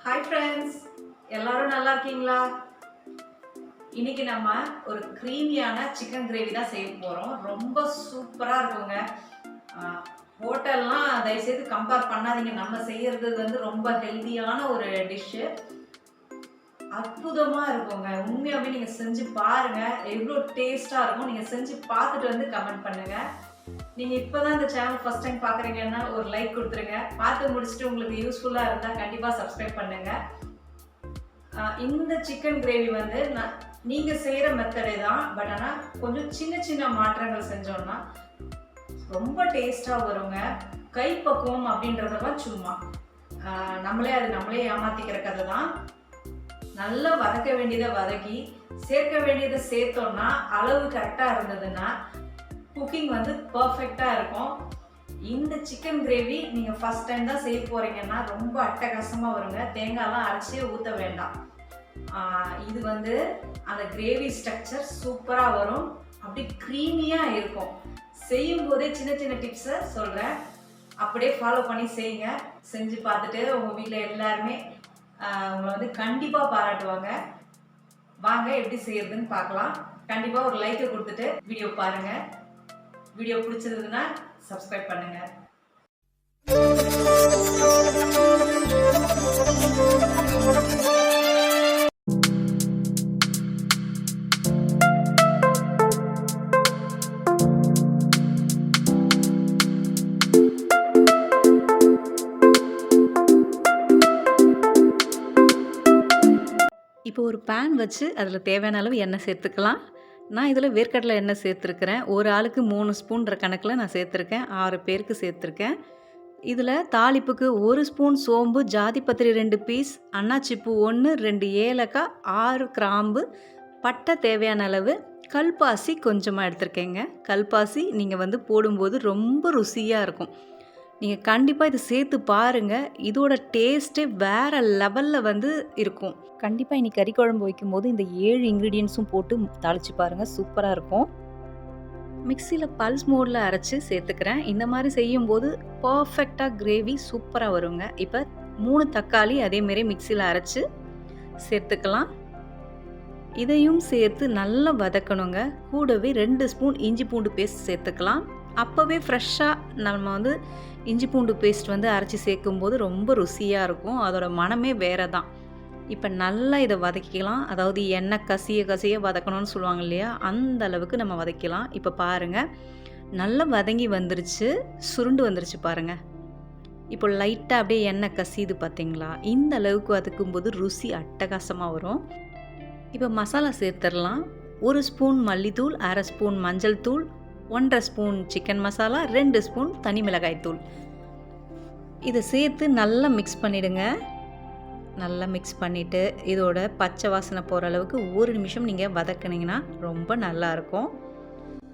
Hi friends, எல்லாரும் நல்லா இருக்கீங்களா? இன்னைக்கு நம்ம ஒரு க்ரீமியான சிக்கன் கிரேவி தான் செய்ய போகிறோம். ரொம்ப சூப்பராக இருக்குங்க. ஹோட்டல்லாம் தயவுசெய்து கம்பேர் பண்ணாதீங்க. நம்ம செய்யறது வந்து ரொம்ப ஹெல்த்தியான ஒரு டிஷ்ஷு. அற்புதமாக இருக்குங்க. உண்மையாகவே நீங்கள் செஞ்சு பாருங்கள், எவ்வளோ டேஸ்ட்டாக இருக்கும். நீங்கள் செஞ்சு பார்த்துட்டு வந்து கமெண்ட் பண்ணுங்கள். நீங்கள் இப்போ தான் இந்த சேனல் ஃபஸ்ட் டைம் பார்க்குறீங்கன்னா ஒரு லைக் கொடுத்துருங்க. பார்த்து முடிச்சுட்டு உங்களுக்கு யூஸ்ஃபுல்லாக இருந்தால் கண்டிப்பாக சப்ஸ்கிரைப் பண்ணுங்கள். இந்த சிக்கன் கிரேவி வந்து நீங்கள் செய்கிற மெத்தடே தான், பட் ஆனால் கொஞ்சம் சின்ன சின்ன மாற்றங்கள் செஞ்சோன்னா ரொம்ப டேஸ்ட்டாக வருங்க. கைப்பக்குவம் அப்படின்றதெல்லாம் சும்மா நம்மளே ஏமாற்றிக்கிற கதை தான். நல்லா வதக்க வேண்டியதை வதக்கி சேர்க்க வேண்டியதை சேர்த்தோன்னா அளவு கரெக்டாக இருந்ததுன்னா குக்கிங் வந்து பர்ஃபெக்டாக இருக்கும். இந்த சிக்கன் கிரேவி நீங்கள் ஃபஸ்ட் டைம் தான் செய்ய போகிறீங்கன்னா ரொம்ப அட்டகாசமாக வருங்க. தேங்காய்லாம் அரைச்சே ஊற்ற வேண்டாம். இது வந்து அந்த கிரேவி ஸ்ட்ரக்சர் சூப்பராக வரும். அப்படி க்ரீமியாக இருக்கும். செய்யும் போதே சின்ன சின்ன டிப்ஸை சொல்கிறேன், அப்படியே ஃபாலோ பண்ணி செய்யுங்க. செஞ்சு பார்த்துட்டு உங்கள் வீட்டில் எல்லாருமே உங்களை வந்து கண்டிப்பாக பாராட்டுவாங்க. வாங்க எப்படி செய்யறதுன்னு பார்க்கலாம். கண்டிப்பாக ஒரு லைக்கை கொடுத்துட்டு வீடியோ பாருங்கள். வீடியோ பிடிச்சிருந்ததுன்னா சப்ஸ்கிரைப் பண்ணுங்க. இப்போ ஒரு பேன் வச்சு அதில் தேவையான அளவு எண்ணெய் சேர்த்துக்கலாம். நான் இதில் வேர்க்கடலை எண்ணெய் சேர்த்துருக்கிறேன். ஒரு ஆளுக்கு 3 ஸ்பூன்ற கணக்கில் நான் சேர்த்துருக்கேன். 6 பேருக்கு சேர்த்துருக்கேன். இதில் தாளிப்புக்கு 1 ஸ்பூன் சோம்பு, ஜாதிப்பத்திரி 2 பீஸ், அன்னாச்சிப்பூ 1, 2 ஏலக்காய், 6 கிராம்பு, பட்டை தேவையான அளவு, கல்பாசி கொஞ்சமாக எடுத்துருக்கேங்க. கல்பாசி நீங்கள் வந்து போடும்போது ரொம்ப ருசியாக இருக்கும். நீங்கள் கண்டிப்பாக இது சேர்த்து பாருங்கள். இதோட டேஸ்ட்டே வேறு லெவலில் வந்து இருக்கும். கண்டிப்பாக இன்றைக்கி கறி குழம்பு வைக்கும்போது இந்த 7 இன்க்ரீடியன்ஸும் போட்டு தாளித்து பாருங்கள், சூப்பராக இருக்கும். மிக்சியில் பல்ஸ் மோடில் அரைச்சி சேர்த்துக்கிறேன். இந்த மாதிரி செய்யும்போது பர்ஃபெக்டாக கிரேவி சூப்பராக வருங்க. இப்போ 3 தக்காளி அதேமாரி மிக்சியில் அரைச்சி சேர்த்துக்கலாம். இதையும் சேர்த்து நல்லா வதக்கணுங்க. கூடவே 2 ஸ்பூன் இஞ்சி பூண்டு பேஸ்ட் சேர்த்துக்கலாம். அப்போவே ஃப்ரெஷ்ஷாக நம்ம வந்து இஞ்சி பூண்டு பேஸ்ட் வந்து அரைச்சி சேர்க்கும்போது ரொம்ப ருசியாக இருக்கும். அதோட மனமே வேறு தான். இப்போ நல்லா இதை வதக்கிக்கலாம். அதாவது எண்ணெய் கசிய வதக்கணும்னு சொல்லுவாங்க இல்லையா, அந்த அளவுக்கு நம்ம வதக்கலாம். இப்போ பாருங்கள், நல்லா வதங்கி வந்துருச்சு, சுருண்டு வந்துருச்சு பாருங்கள். இப்போ லைட்டாக அப்படியே எண்ணெய் கசியுது பார்த்தீங்களா? இந்த அளவுக்கு வதக்கும்போது ருசி அட்டகாசமாக வரும். இப்போ மசாலா சேர்த்துடலாம். 1 ஸ்பூன் மல்லித்தூள், 1/2 ஸ்பூன் மஞ்சள் தூள், 1/2 ஸ்பூன் சிக்கன் மசாலா, 2 ஸ்பூன் தனி மிளகாய் தூள். இதை சேர்த்து நல்லா மிக்ஸ் பண்ணிவிடுங்க. நல்லா மிக்ஸ் பண்ணிவிட்டு இதோட பச்சை வாசனை போகிற அளவுக்கு 1 நிமிஷம் நீங்கள் வதக்குனிங்கன்னா ரொம்ப நல்லாயிருக்கும்.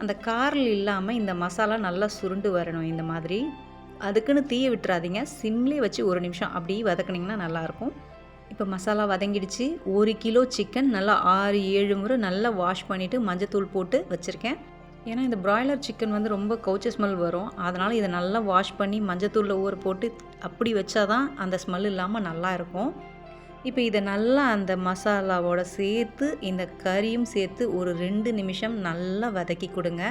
அந்த காரம் இல்லாமல் இந்த மசாலா நல்லா சுருண்டு வரணும். இந்த மாதிரி அதுக்குன்னு தீய விட்டுறாதீங்க. சிம்லேயே வச்சு 1 நிமிஷம் அப்படி வதக்குனிங்கன்னா நல்லாயிருக்கும். இப்போ மசாலா வதங்கிடுச்சு. 1 கிலோ சிக்கன் நல்லா 6-7 முறை நல்லா வாஷ் பண்ணிவிட்டு மஞ்சத்தூள் போட்டு வச்சுருக்கேன். ஏன்னா இந்த பிராய்லர் சிக்கன் வந்து ரொம்ப கவுச்ச ஸ்மெல் வரும். அதனால் இதை நல்லா வாஷ் பண்ணி மஞ்சத்தூளில் ஊற போட்டு அப்படி வச்சா தான் அந்த ஸ்மெல் இல்லாமல் நல்லா இருக்கும். இப்போ இதை நல்லா அந்த மசாலாவோட சேர்த்து இந்த கறியும் சேர்த்து ஒரு 2 நிமிஷம் நல்லா வதக்கி கொடுங்க.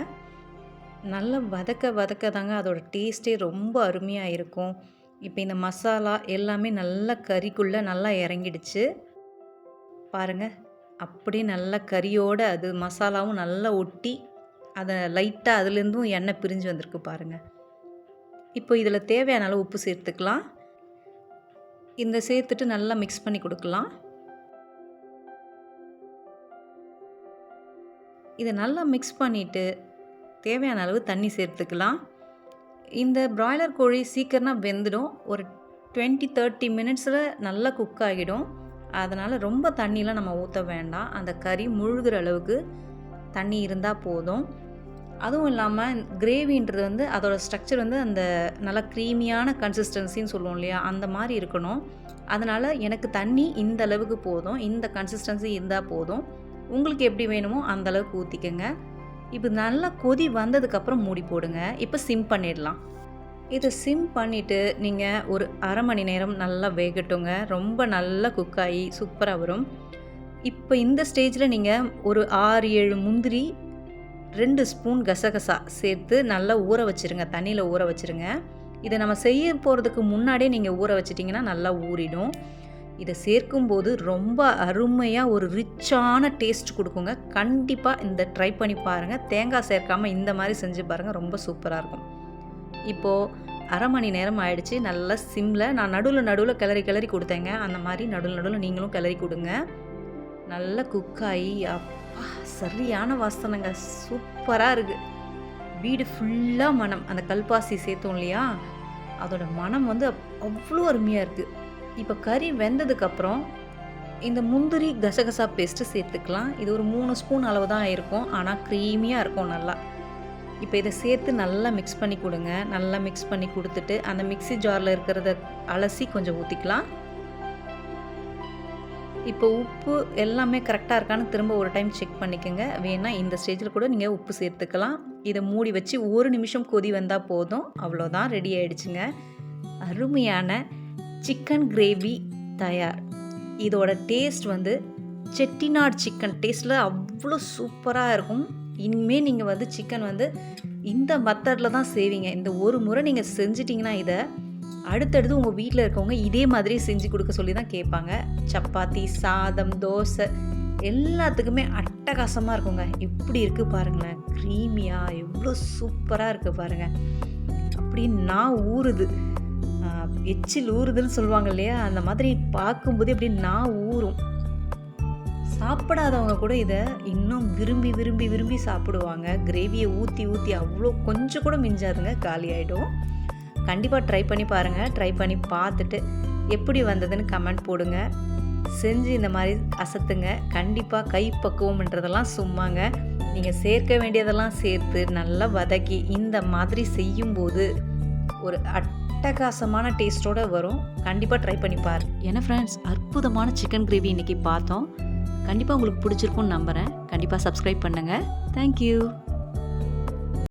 நல்லா வதக்க தாங்க அதோட டேஸ்ட்டே ரொம்ப அருமையாக இருக்கும். இப்போ இந்த மசாலா எல்லாமே நல்லா கறிக்குள்ளே நல்லா இறங்கிடுச்சு பாருங்கள். அப்படியே நல்லா கறியோடு அது மசாலாவும் நல்லா ஒட்டி அதை லைட்டாக அதுலேருந்தும் எண்ணெய் பிரிஞ்சு வந்திருக்கு பாருங்கள். இப்போ இதில் தேவையான அளவு உப்பு சேர்த்துக்கலாம். இந்த சேர்த்துட்டு நல்லா மிக்ஸ் பண்ணி கொடுக்கலாம். இதை நல்லா மிக்ஸ் பண்ணிவிட்டு தேவையான அளவு தண்ணி சேர்த்துக்கலாம். இந்த பிராய்லர் கோழி சீக்கிரமாக வெந்துடும். ஒரு 20-30 மினிட்ஸில் நல்லா குக் ஆகிடும். அதனால் ரொம்ப தண்ணிலாம் நம்ம ஊற்ற வேண்டாம். அந்த கறி முழுகிற அளவுக்கு தண்ணி இருந்தால் போதும். அதுவும் இல்லாமல் கிரேவின்றது வந்து அதோடய ஸ்ட்ரக்சர் வந்து அந்த நல்லா க்ரீமியான கன்சிஸ்டன்சின்னு சொல்லுவோம் இல்லையா, அந்த மாதிரி இருக்கணும். அதனால் எனக்கு தண்ணி இந்த அளவுக்கு போதும், இந்த கன்சிஸ்டன்சி இருந்தால் போதும். உங்களுக்கு எப்படி வேணுமோ அந்த அளவுக்கு ஊற்றிக்கங்க. இப்போ நல்லா கொதி வந்ததுக்கப்புறம் மூடி போடுங்க. இப்போ சிம் பண்ணிடலாம். இதை சிம் பண்ணிவிட்டு நீங்கள் ஒரு அரை மணி நேரம் நல்லா வேகட்டுங்க. ரொம்ப நல்லா குக் ஆகி சூப்பராக வரும். இப்போ இந்த ஸ்டேஜில் நீங்கள் ஒரு 6-7 முந்திரி, 2 ஸ்பூன் கசகசா சேர்த்து நல்லா ஊற வச்சுருங்க. தண்ணியில் ஊற வச்சுருங்க. இதை நம்ம செய்ய போகிறதுக்கு முன்னாடியே நீங்கள் ஊற வச்சிட்டிங்கன்னா நல்லா ஊறிடும். இதை சேர்க்கும்போது ரொம்ப அருமையாக ஒரு ரிச்சான டேஸ்ட் கொடுக்குங்க. கண்டிப்பாக இந்த ட்ரை பண்ணி பாருங்கள். தேங்காய் சேர்க்காமல் இந்த மாதிரி செஞ்சு பாருங்கள், ரொம்ப சூப்பராக இருக்கும். இப்போது அரை மணி நேரம் ஆயிடுச்சு. நல்லா சிம்மில் நான் நடுவில் கிளறி கொடுத்தேங்க. அந்த மாதிரி நடுவில் நீங்களும் கிளறி கொடுங்க. நல்லா குக்காகி அப்பா சரியான வாசனைங்க, சூப்பராக இருக்குது. வீடு ஃபுல்லாக மனம். அந்த கல்பாசி சேர்த்தோம் இல்லையா, அதோட மனம் வந்து அவ்வளோ அருமையாக இருக்குது. இப்போ கறி வெந்ததுக்கப்புறம் இந்த முந்திரி கசகசா பேஸ்ட்டு சேர்த்துக்கலாம். இது ஒரு 3 ஸ்பூன் அளவு தான் இருக்கும், ஆனால் க்ரீமியாக இருக்கும் நல்லா. இப்போ இதை சேர்த்து நல்லா மிக்ஸ் பண்ணி கொடுங்க. நல்லா மிக்ஸ் பண்ணி கொடுத்துட்டு அந்த மிக்ஸி ஜாரில் இருக்கிறத அலசி கொஞ்சம் ஊற்றிக்கலாம். இப்போ உப்பு எல்லாமே கரெக்டாக இருக்கான்னு திரும்ப ஒரு டைம் செக் பண்ணிக்கோங்க. வேணால் இந்த ஸ்டேஜில் கூட நீங்கள் உப்பு சேர்த்துக்கலாம். இதை மூடி வச்சு 1 நிமிஷம் கொதி வந்தால் போதும். அவ்வளோதான், ரெடி ஆகிடுச்சுங்க. அருமையான சிக்கன் கிரேவி தயார். இதோட டேஸ்ட் வந்து செட்டிநாடு சிக்கன் டேஸ்ட்டில் அவ்வளோ சூப்பராக இருக்கும். இனிமேல் நீங்கள் வந்து சிக்கன் வந்து இந்த மெத்தடில் தான் செய்வீங்க. இந்த ஒரு முறை நீங்கள் செஞ்சிட்டிங்கன்னா இதை அடுத்தடுத்து உங்கள் வீட்டில் இருக்கவங்க இதே மாதிரி செஞ்சு கொடுக்க சொல்லி தான் கேட்பாங்க. சப்பாத்தி, சாதம், தோசை எல்லாத்துக்குமே அட்டகாசமாக இருக்குங்க. எப்படி இருக்குது பாருங்களேன், க்ரீமியாக எவ்வளோ சூப்பராக இருக்குது பாருங்கள். அப்படி நான் ஊறுது, எச்சில் ஊறுதுன்னு சொல்லுவாங்க இல்லையா, அந்த மாதிரி பார்க்கும்போது எப்படி நான் ஊறும். சாப்பிடாதவங்க கூட இதை இன்னும் விரும்பி விரும்பி விரும்பி சாப்பிடுவாங்க. கிரேவியை ஊற்றி ஊற்றி அவ்வளோ கொஞ்சம் கூட மிஞ்சாதுங்க, காலி ஆகிடும். கண்டிப்பாக ட்ரை பண்ணி பாருங்கள். ட்ரை பண்ணி பார்த்துட்டு எப்படி வந்ததுன்னு கமெண்ட் போடுங்க. செஞ்சு இந்த மாதிரி அசத்துங்க. கண்டிப்பாக கை பக்குவம்ன்றதெல்லாம் சும்மாங்க. நீங்கள் சேர்க்க வேண்டியதெல்லாம் சேர்த்து நல்லா வதக்கி இந்த மாதிரி செய்யும்போது ஒரு அட்டகாசமான டேஸ்ட்டோடு வரும். கண்டிப்பாக ட்ரை பண்ணி பாரு. ஏன்னா ஃப்ரெண்ட்ஸ், அற்புதமான சிக்கன் கிரேவி இன்றைக்கி பார்த்தோம். கண்டிப்பாக உங்களுக்கு பிடிச்சிருக்கும்னு நம்புகிறேன். கண்டிப்பாக சப்ஸ்கிரைப் பண்ணுங்கள். தேங்க்யூ.